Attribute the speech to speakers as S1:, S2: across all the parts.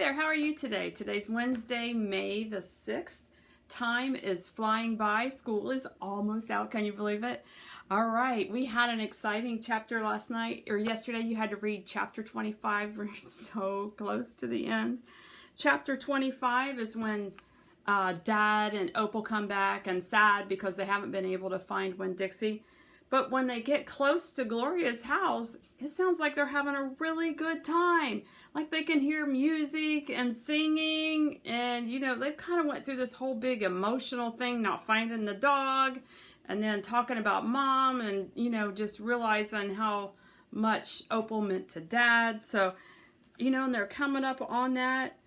S1: there, how are you today? Today's Wednesday, May the 6th. Time is flying by. School is almost out. Can you believe it? All right, we had an exciting chapter last night, or yesterday. You had to read chapter 25. We're so close to the end. Chapter 25 is when Dad and Opal come back and sad because they haven't been able to find Winn-Dixie. But when they get close to Gloria's house, it sounds like they're having a really good time. Like they can hear music and singing, and they've kind of went through this whole big emotional thing, not finding the dog, and then talking about Mom, and just realizing how much Opal meant to Dad. So, and they're coming up on that,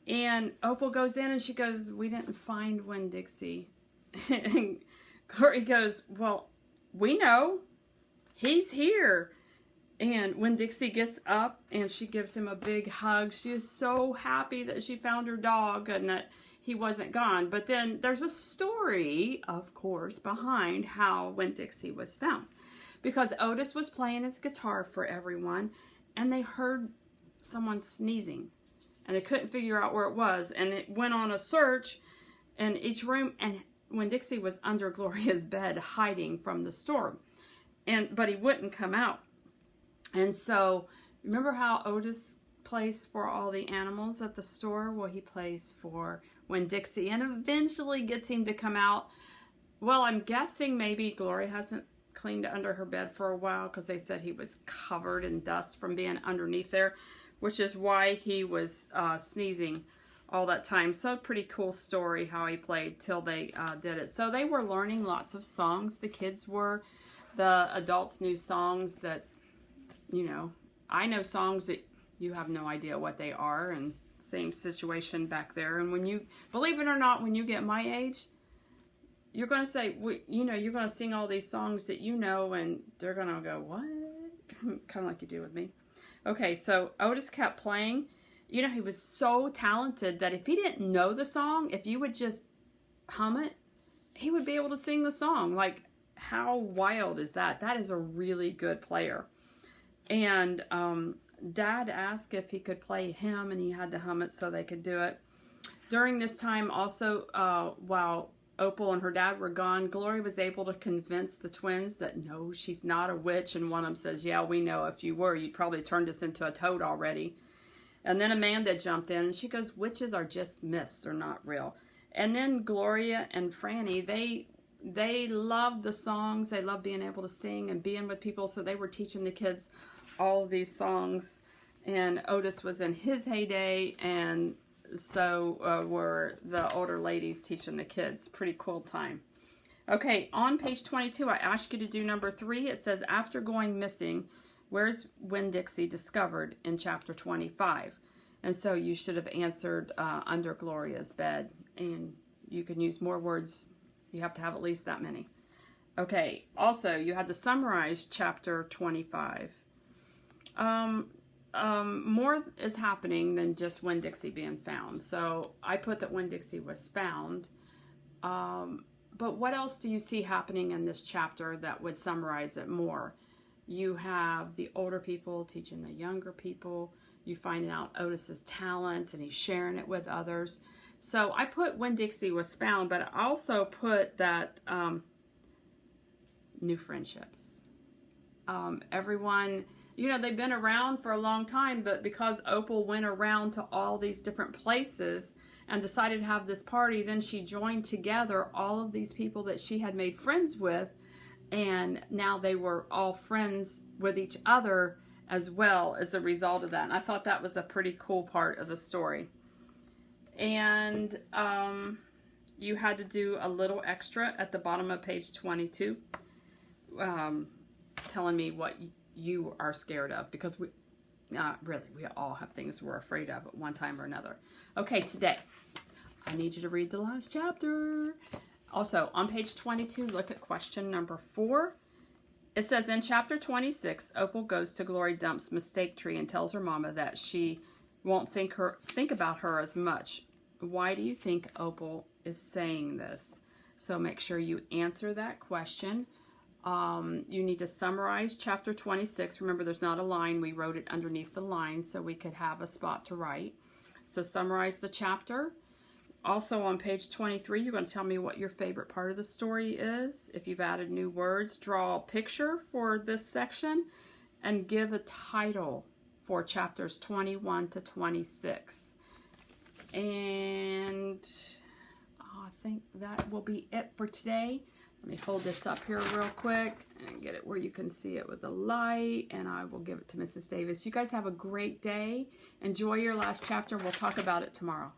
S1: and Opal goes in and she goes, "We didn't find Winn-Dixie." And Gloria goes, "Well, we know. He's here." And Winn-Dixie gets up and she gives him a big hug. She is so happy that she found her dog and that he wasn't gone. But then there's a story, of course, behind how Winn-Dixie was found. Because Otis was playing his guitar for everyone and they heard someone sneezing. And they couldn't figure out where it was. And it went on a search in each room, and Winn-Dixie was under Gloria's bed hiding from the storm. But he wouldn't come out. And so, remember how Otis plays for all the animals at the store? Well, he plays for Winn-Dixie and eventually gets him to come out. Well, I'm guessing maybe Gloria hasn't cleaned under her bed for a while because they said he was covered in dust from being underneath there, which is why he was sneezing all that time. So pretty cool story how he played till they did it. So they were learning lots of songs. The kids were. The adults knew songs that, I know songs that you have no idea what they are, and same situation back there. And when you, believe it or not, when you get my age, you're going to say, you're going to sing all these songs that and they're going to go, "What?" Kind of like you do with me. Okay, so Otis kept playing. He was so talented that if he didn't know the song, if you would just hum it, he would be able to sing the song. Like, how wild is that? That is a really good player. And Dad asked if he could play him, and he had to hum it so they could do it. During this time also, while Opal and her dad were gone, Gloria was able to convince the twins that no, she's not a witch. And one of them says, "Yeah, we know. If you were, you'd probably turned us into a toad already." And then Amanda jumped in and she goes, "Witches are just myths, they're not real." And then Gloria and Franny, they loved the songs. They loved being able to sing and being with people. So they were teaching the kids all of these songs. And Otis was in his heyday, and so were the older ladies teaching the kids. Pretty cool time. Okay, on page 22, I asked you to do number 3. It says, after going missing, where's Winn-Dixie discovered in chapter 25? And so you should have answered under Gloria's bed. And you can use more words. You have to have at least that many. Okay, also, you had to summarize chapter 25. More is happening than just Winn-Dixie being found. So I put that Winn-Dixie was found. But what else do you see happening in this chapter that would summarize it more? You have the older people teaching the younger people. You find out Otis's talents, and he's sharing it with others. So I put Winn-Dixie was found, but I also put that new friendships. Everyone, they've been around for a long time, but because Opal went around to all these different places and decided to have this party, then she joined together all of these people that she had made friends with, and now they were all friends with each other as well as a result of that. And I thought that was a pretty cool part of the story. And you had to do a little extra at the bottom of page 22, telling me what you are scared of, because we all have things we're afraid of at one time or another. Okay, today I need you to read the last chapter. Also, on page 22, look at question number 4. It says, in chapter 26, Opal goes to Glory Dump's mistake tree and tells her mama that she won't think about her as much. Why do you think Opal is saying this? So make sure you answer that question. You need to summarize chapter 26. Remember, there's not a line. We wrote it underneath the line so we could have a spot to write. So summarize the chapter. Also on page 23, you're going to tell me what your favorite part of the story is. If you've added new words, draw a picture for this section and give a title for chapters 21 to 26. And I think that will be it for today. Let me hold this up here real quick and get it where you can see it with the light, and I will give it to Mrs. Davis. You guys have a great day. Enjoy your last chapter. We'll talk about it tomorrow.